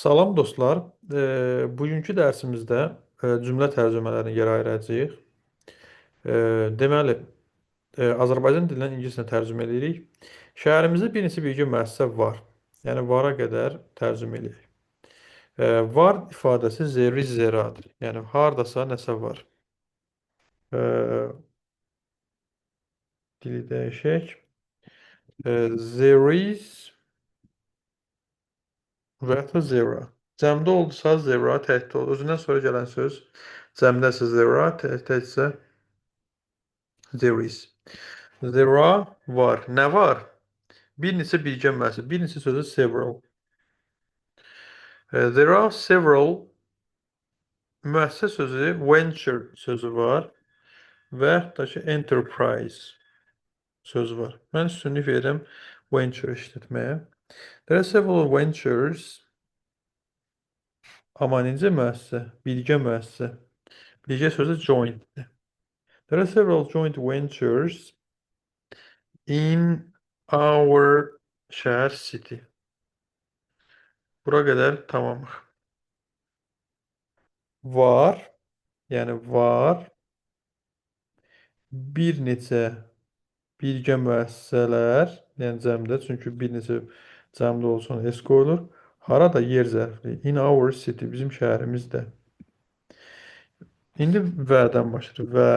Salam dostlar. Bugünkü dərsimizdə cümlə tərcümələrini yer ayıracağıq. Deməli, Azərbaycan dilindən ingiliscə tərcümə edirik. Şəhərimizdə bir neçə bilgi müəssisə var. Yəni vara qədər tərcümə edirik. Var ifadəsi there is zeradır. Yəni hardasa nəsə var. Dili dəyişək. There is və ya zero. Cəmdə oldusa zero təkdə olur. Özündən sonra gələn söz cəmdəsə zero, təksə there is. There are var. Nə var? Bir neçə bilgi müəssisə. Bir neçə sözü several. There are several müəssisə sözü venture sözü var və yaxud da ki enterprise sözü var. Mən üstünlük verirəm venture işlətməyə. There are several ventures. Amma necə müəssisə? Bilgə müəssisə. Bilgə sözü jointdir. There are several joint ventures in our şəhər city. Bura qədər tamamıq. Var, yəni var bir neçə birgə müəssisələr, yəni cəmdə, çünki bir neçə cəmdə olsun S qoyulur. Harada yer zərfli? In our city, bizim şəhərimizdə. İndi vədən başlayır. Və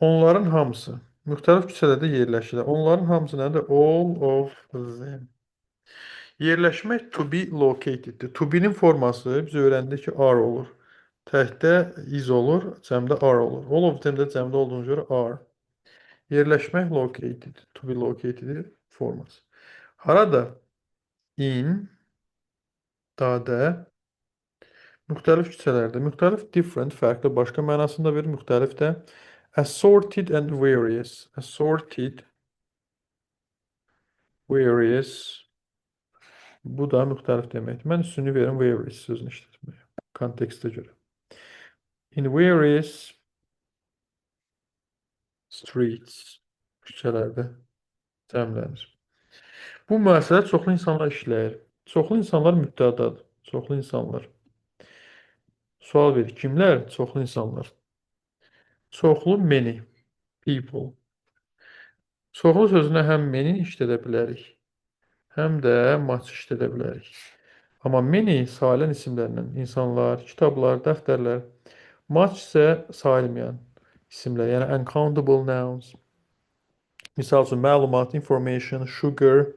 onların hamısı müxtəlif küçələrdə yerləşirlər. Onların hamısı nədir? All of them. Yerləşmək to be locateddir. To be-nin forması biz öyrəndik ki, are olur. Təkdə is olur, cəmdə are olur. All of them də cəmdə olduğuna görə are. Yerləşmək located, to be located forması. Harada? In, dadə, müxtəlif küçələrdə, müxtəlif different, fərqli, başqa mənasında verir, müxtəlif də assorted and various. Assorted, various. Bu da müxtəlif deməkdir. Mən üstünlük verim various sözünü işlətməyə, kontekstə görə. In various streets, küçələrdə cəmlənir. Bu müəssisədə çoxlu insanlar işləyir. Çoxlu insanlar mübtədadır. Çoxlu insanlar. Sual verir. Kimlər? Çoxlu insanlar. Çoxlu many people. Çoxlu sözünə həm many işlədə bilərik, həm də much işlədə bilərik. Amma many sayılan isimlərlə insanlar, kitablar, dəftərlər, much isə sayılmayan isimlər, yəni uncountable nouns. Misal üçün məlumat, information, sugar,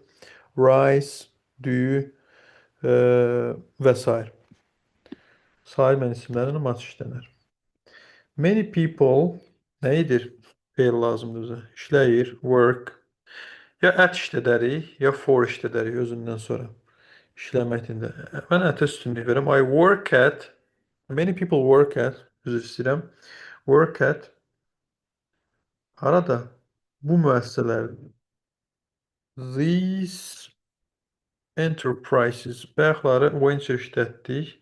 rice, düyü və s. Sayılmayan isimlərlə much işlənir. Many people nə edir? Feil lazımdır bizə. İşləyir, work. Ya at işlədərik, ya for işlədərik özündən sonra. İşləməkdir. Mən ətə üstünlük verirəm. I work at, many people work at, üzr istəyirəm. Work at, harada? Bu müəssisələr. These enterprises. Bayaqları venture işlətdik.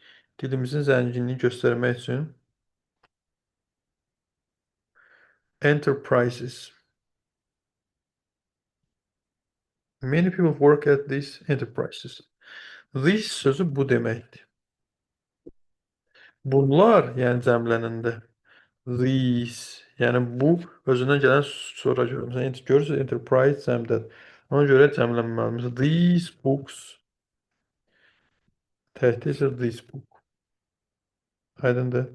Dilimizin zənginliyini göstərmək üçün. Enterprises. Many people work at these enterprises. This sözü bu deməkdir. Bunlar, yəni cəmlənəndə. These, yəni bu özündən gələn sonra görürsən. Görürsünüz, enterprise cəmdədir. Ona görə cəmlənməlidir. These books. Təhdə isə this book. Aydındır.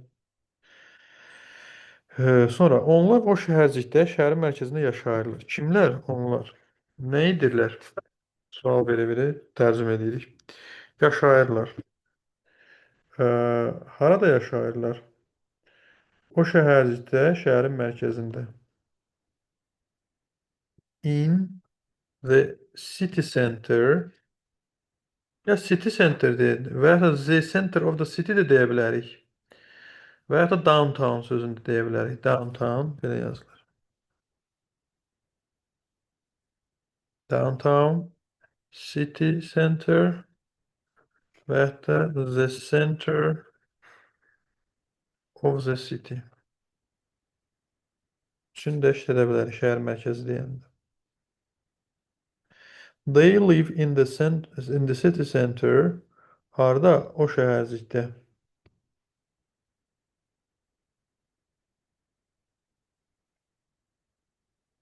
Sonra onlar o şəhərcikdə, şəhərin mərkəzində yaşayırlar. Kimlər onlar? Nə edirlər? Sual verə-verə tərcümə edirik. Yaşayırlar. Harada yaşayırlar? O şəhərcikdə, şəhərin mərkəzində. In the city center. Ya city center deyil və ya the center of the city də deyə bilərik. Və ya da downtown sözünü də deyə bilərik. Downtown belə yazılır. Downtown, city center və ya da the center of the city. Üçünü də işlədə bilərik şəhər mərkəzi deyəndə. They live in the city center. Harda? O şəhərcikdə.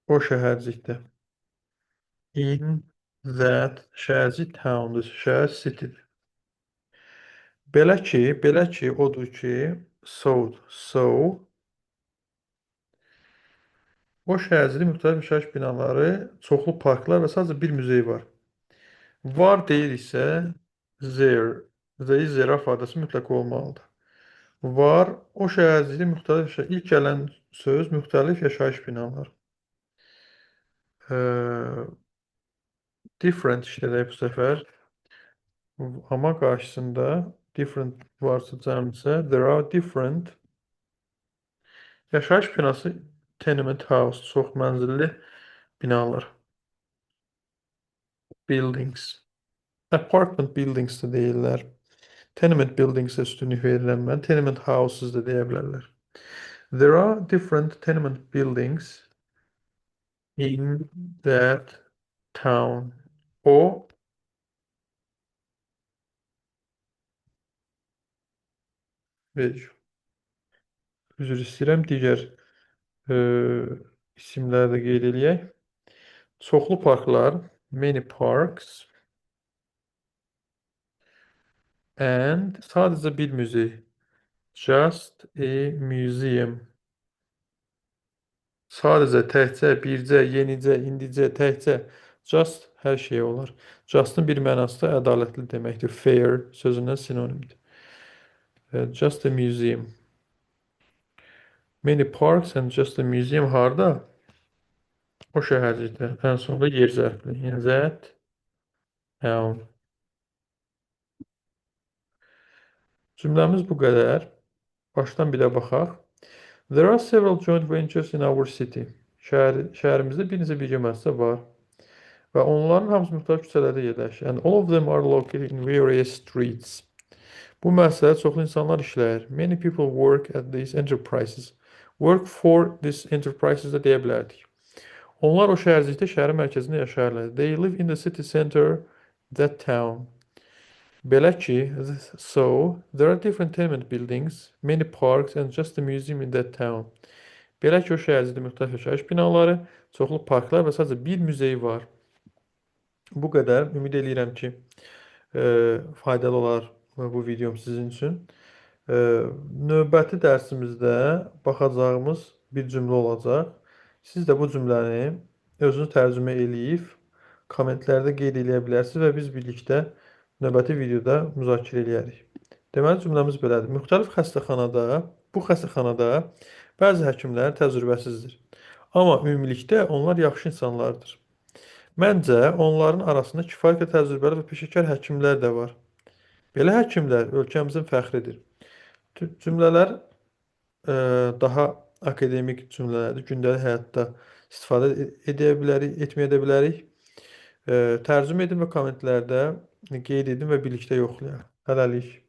O şəhərcikdə. In that şəhərcik town'dur. Şəhər city'dir. Belə ki, odur ki, so, o şəhərciyin müxtəlif yaşayış binaları, çoxlu parklar və sadəcə bir muzey var. Var deyil isə there. There ifadəsi mütləq olmalıdır. Var, o şəhərcikdə ilk gələn söz müxtəlif yaşayış binalar. Different işlədək bu səfər. Amma qarşısında different varsa cəmsə, there are different yaşayış binası, tenement house, çox mənzilli binalar. Buildings. Apartment buildings da deyirlər. Tenement buildings üstünlük verirəm mən. Tenement houses da deyə bilərlər. There are different tenement buildings in that town. O ve üzr istəyirəm, digər e, isimləri də qeyd eləyək. Çoxlu parklar, many parks and sadəcə bir muzey. Just a museum. Sadəcə, təkcə, bircə, yenicə, indicə, təkcə. Just hər şey olar. Just'ın bir mənası da ədalətli deməkdir. Fair sözündən sinonimdir. Just a museum. Many parks and just a museum harda? O şəhərcikdə. Ən sonunda yer zərfli. In that town. Cümləmiz bu qədər. Başdan bir də baxaq. There are several joint ventures in our city. Şəhərimizdə bir neçə birgə müəssisə var. Və onların hamısı müxtəlif küçələrdə yerləşir. And all of them are located in various streets. Bu müəssisədə çoxlu insanlar işləyir. Many people work at these enterprises. Work for these enterprises da deyə bilərdik. Onlar o şəhərcikdə şəhərin mərkəzində yaşayırlar. They live in the city center, that town. Belə ki, so, there are different tenement buildings, many parks and just a museum in that town. Belə ki, o şəhərcikdə müxtəlif yaşayış binaları, çoxlu parklar və sadəcə bir muzey var. Bu qədər. Ümid eləyirəm ki, faydalı olar bu videom sizin üçün. Növbəti dərsimizdə baxacağımız bir cümlə olacaq. Siz də bu cümləni özünüz tərcümə eləyib kommentlərdə qeyd eləyə bilərsiniz və biz birlikdə növbəti videoda müzakirə eləyərik. Deməli, cümləmiz belədir. Bu xəstəxanada bəzi həkimlər təcrübəsizdir. Amma ümumilikdə onlar yaxşı insanlardır. Məncə, onların arasında kifayət qədər təcrübəli və peşəkar həkimlər də var. Belə həkimlər ölkəmizin fəxridir. Cümlələr daha akademik cümlələrdir. Gündəlik həyatda istifadə edə bilərik, etməyə də bilərik. Tərcümə edin və kommentlərdə qeyd edin və birlikdə yoxlayaq. Hələlik.